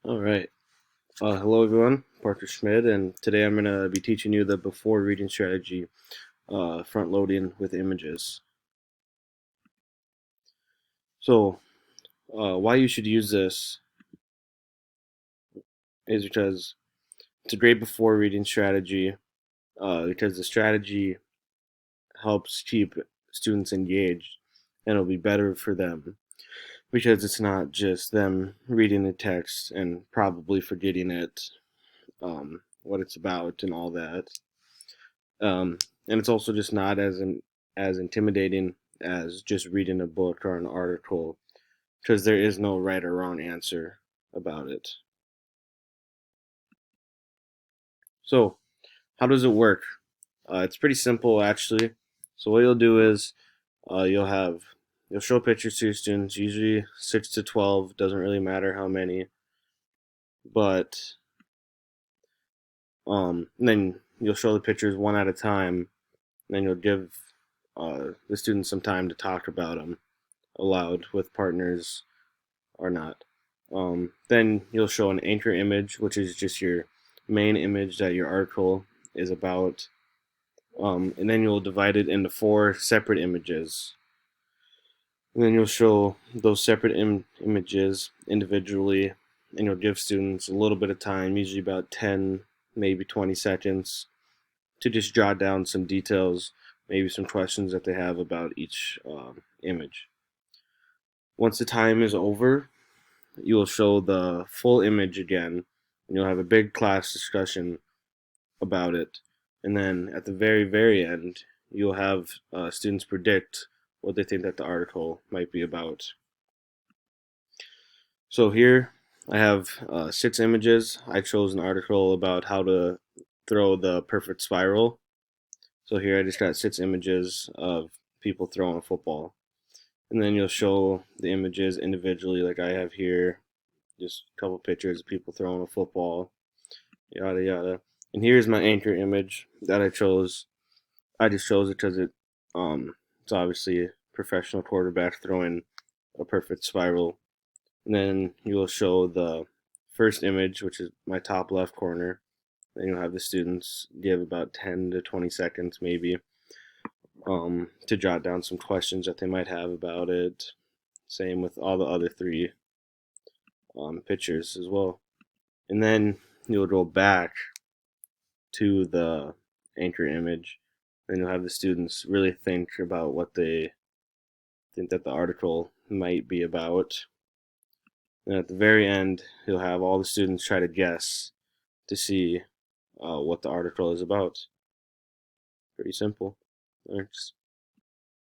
All right. Hello, everyone. Parker Schmidt, and today I'm going to be teaching you the before reading strategy, front loading with images. So, why you should use this is because it's a great before reading strategy, because the strategy helps keep students engaged, and it'll be better for them because it's not just them reading the text and probably forgetting what it's about, and all that. And it's also just not as intimidating as just reading a book or an article because there is no right or wrong answer about it. So, how does it work? It's pretty simple actually. So what you'll do is you'll show pictures to your students, usually 6 to 12, doesn't really matter how many, but and then you'll show the pictures one at a time, and then you'll give the students some time to talk about them aloud with partners or not. Then you'll show an anchor image, which is just your main image that your article is about. And then you'll divide it into four separate images. And then you'll show those separate images individually, and you'll give students a little bit of time, usually about 10, maybe 20 seconds, to just jot down some details, maybe some questions that they have about each image. Once the time is over, you will show the full image again, and you'll have a big class discussion about it. And then at the very, very end, you'll have students predict what they think that the article might be about. So here I have 6 images. I chose an article about how to throw the perfect spiral. So here I just got 6 images of people throwing a football. And then you'll show the images individually, like I have here, just a couple pictures of people throwing a football, yada yada. And here's my anchor image that I chose. I just chose it because it's obviously a professional quarterback throwing a perfect spiral. And then you will show the first image, which is my top left corner. Then you'll have the students give about 10 to 20 seconds maybe to jot down some questions that they might have about it. Same with all the other three pictures as well. And then you'll go back to the anchor image, and you'll have the students really think about what they think that the article might be about. And at the very end, you'll have all the students try to guess to see what the article is about. Pretty simple. Thanks.